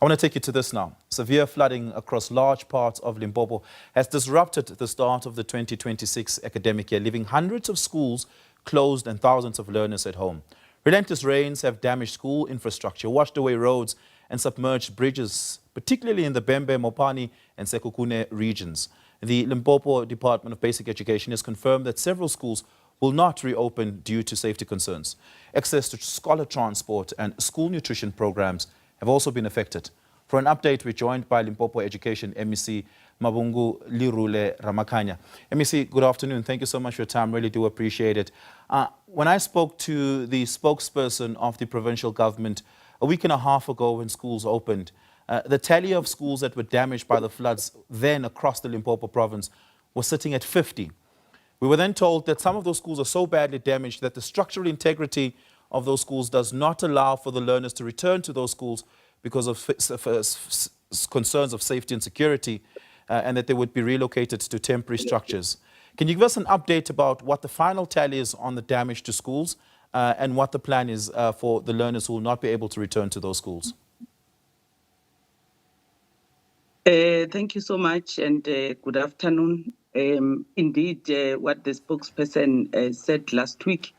I want to take you to this now. Severe flooding across large parts of Limpopo has disrupted the start of the 2026 academic year, leaving hundreds of schools closed and thousands of learners at home. Relentless rains have damaged school infrastructure, washed away roads and submerged bridges, particularly in the Bembe, Mopani and Sekhukhune regions. The Limpopo Department of Basic Education has confirmed that several schools will not reopen due to safety concerns. Access to scholar transport and school nutrition programs have also been affected. For an update, we're joined by Limpopo Education MEC Mabungu Lirule Ramakanya. MEC, good afternoon. Thank you so much for your time. Really do appreciate it. When I spoke to the spokesperson of the provincial government a week and a half ago when schools opened, the tally of schools that were damaged by the floods then across the Limpopo province was sitting at 50. We were then told that some of those schools are so badly damaged that the structural integrity of those schools does not allow for the learners to return to those schools because of concerns of safety and security, and that they would be relocated to temporary structures. Can you give us an update about what the final tally is on the damage to schools and what the plan is for the learners who will not be able to return to those schools? Thank you so much, and good afternoon. Indeed, what the spokesperson said last week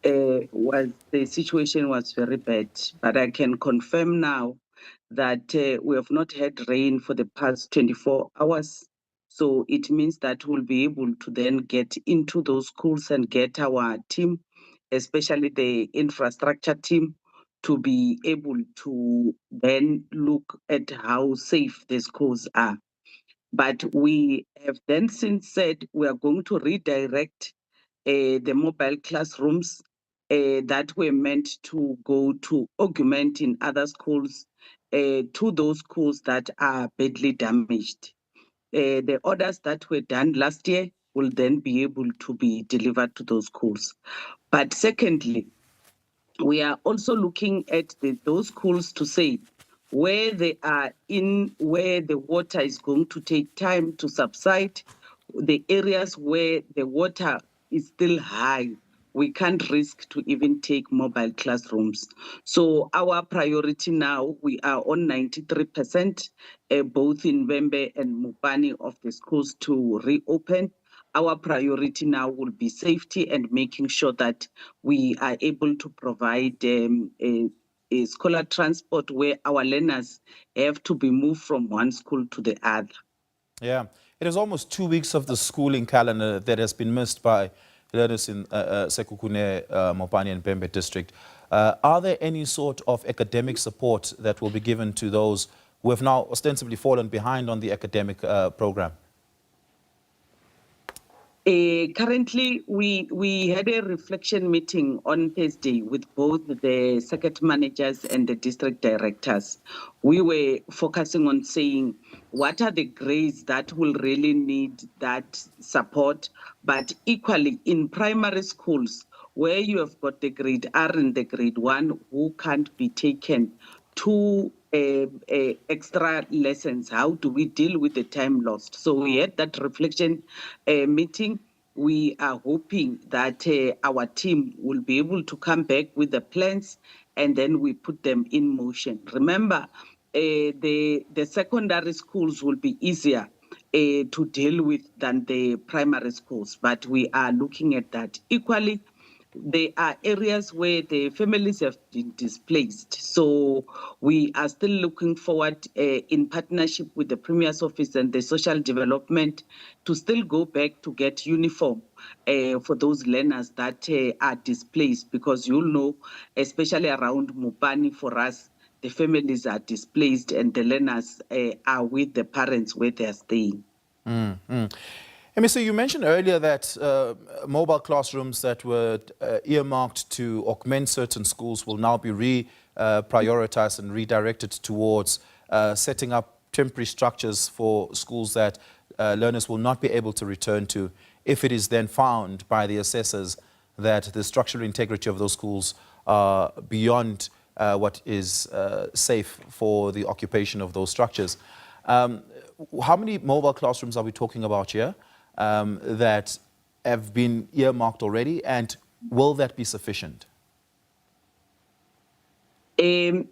was the situation was very bad, but I can confirm now that we have not had rain for the past 24 hours. So it means that we'll be able to then get into those schools and get our team, especially the infrastructure team, to be able to then look at how safe the schools are. But we have then since said we are going to redirect the mobile classrooms that were meant to go to augment in other schools to those schools that are badly damaged. The orders that were done last year will then be able to be delivered to those schools. But secondly, we are also looking at those schools to say where they are where the water is going to take time to subside, the areas where the water is still high, we can't risk to even take mobile classrooms. So our priority now, we are on 93%, both in Bembe and Mopani of the schools to reopen. Our priority now will be safety and making sure that we are able to provide a scholar transport where our learners have to be moved from one school to the other. Yeah, it is almost 2 weeks of the schooling calendar that has been missed by learners in Sekhukhune, Mopani and Bembe district. Are there any sort of academic support that will be given to those who have now ostensibly fallen behind on the academic program? Currently, we had a reflection meeting on Thursday with both the circuit managers and the district directors. We were focusing on saying what are the grades that will really need that support, but equally in primary schools where you have got the grade R and the grade 1 who can't be taken to extra lessons. How do we deal with the time lost? So we had that reflection meeting. We are hoping that our team will be able to come back with the plans and then we put them in motion. Remember, the secondary schools will be easier to deal with than the primary schools, but we are looking at that. Equally, there are areas where the families have been displaced. So we are still looking forward in partnership with the Premier's Office and the Social Development to still go back to get uniform for those learners that are displaced, because you'll know, especially around Mopani for us, the families are displaced and the learners are with the parents where they are staying. MEC, you mentioned earlier that mobile classrooms that were earmarked to augment certain schools will now be prioritized and redirected towards setting up temporary structures for schools that learners will not be able to return to if it is then found by the assessors that the structural integrity of those schools are beyond what is safe for the occupation of those structures. How many mobile classrooms are we talking about here that have been earmarked already, and will that be sufficient? It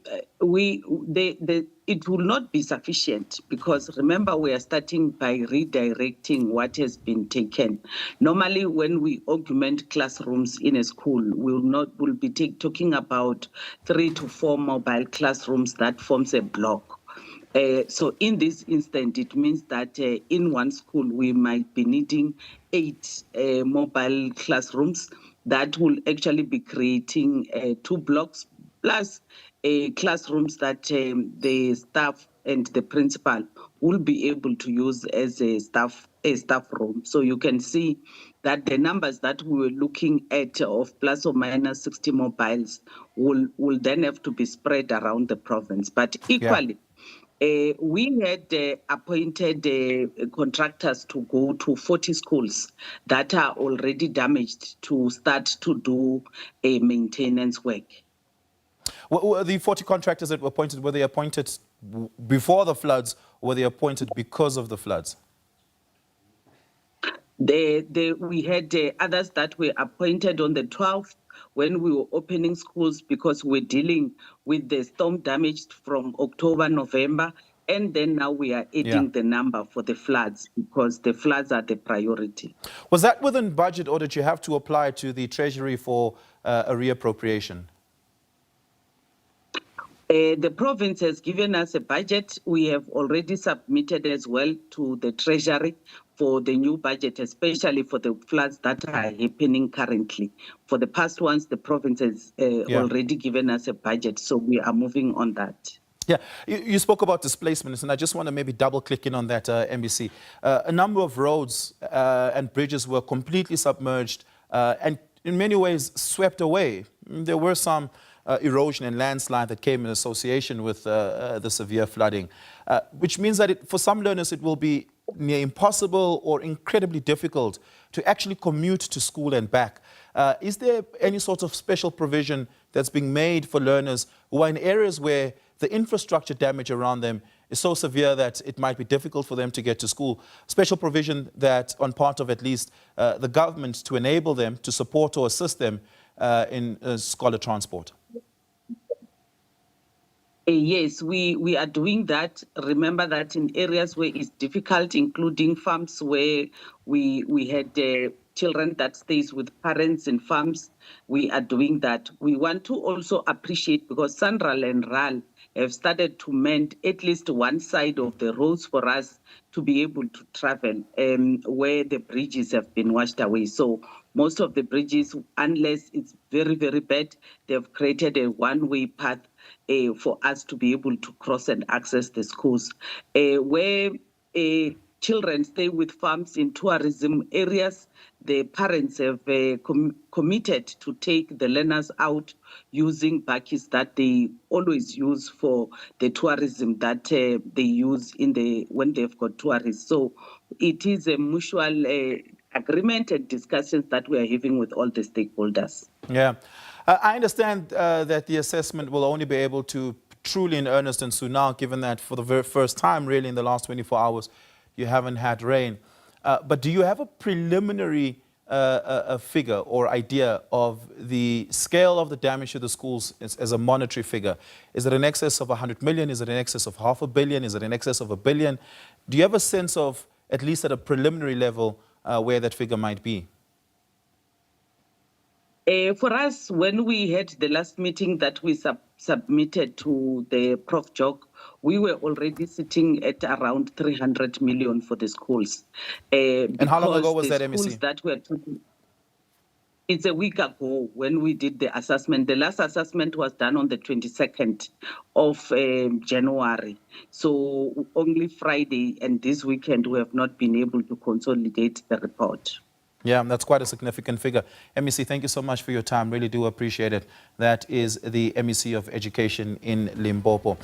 will not be sufficient because remember we are starting by redirecting what has been taken. Normally, when we augment classrooms in a school, we'll be talking about 3 to 4 mobile classrooms that forms a block. So in this instant, it means that in one school, we might be needing 8 mobile classrooms that will actually be creating 2 blocks plus classrooms that the staff and the principal will be able to use as a staff room. So you can see that the numbers that we were looking at of plus or minus 60 mobiles will then have to be spread around the province. But equally, we had appointed contractors to go to 40 schools that are already damaged to start to do maintenance work. The 40 contractors that were appointed, were they appointed before the floods or were they appointed because of the floods? We had others that were appointed on the 12th when we were opening schools because we're dealing with the storm damage from October, November, and then now we are adding the number for the floods because the floods are the priority. Was that within budget or did you have to apply to the Treasury for a reappropriation? The province has given us a budget. We have already submitted as well to the Treasury for the new budget, especially for the floods that are happening currently. For the past ones, the province has already given us a budget, so we are moving on that. Yeah, you spoke about displacements, and I just want to maybe double click in on that, MEC. A number of roads and bridges were completely submerged and in many ways swept away. There were some erosion and landslide that came in association with the severe flooding, which means that for some learners it will be near impossible or incredibly difficult to actually commute to school and back. Is there any sort of special provision that's being made for learners who are in areas where the infrastructure damage around them is so severe that it might be difficult for them to get to school? Special provision that on part of at least the government to enable them to support or assist them in scholar transport? Yes, we are doing that. Remember that in areas where it's difficult, including farms where we had children that stays with parents in farms, we are doing that. We want to also appreciate because Sanral and RAL have started to mend at least one side of the roads for us to be able to travel where the bridges have been washed away. So most of the bridges, unless it's very, very bad, they've created a one-way path for us to be able to cross and access the schools. Where children stay with farms in tourism areas, the parents have committed to take the learners out using bakkies that they always use for the tourism that they use when they've got tourists. So it is a mutual agreement and discussions that we are having with all the stakeholders. Yeah. I understand that the assessment will only be able to truly in earnest and soon now, given that for the very first time really in the last 24 hours, you haven't had rain. But do you have a preliminary figure or idea of the scale of the damage to the schools as a monetary figure? Is it in excess of 100 million? Is it in excess of $500 million? Is it in excess of $1 billion? Do you have a sense of, at least at a preliminary level, where that figure might be? For us, when we had the last meeting that we submitted to the Prof. Jog, we were already sitting at around 300 million for the schools. And how long ago was that, MEC? It's a week ago when we did the assessment. The last assessment was done on the 22nd of January. So only Friday and this weekend we have not been able to consolidate the report. Yeah, that's quite a significant figure. MEC, thank you so much for your time. Really do appreciate it. That is the MEC of Education in Limpopo.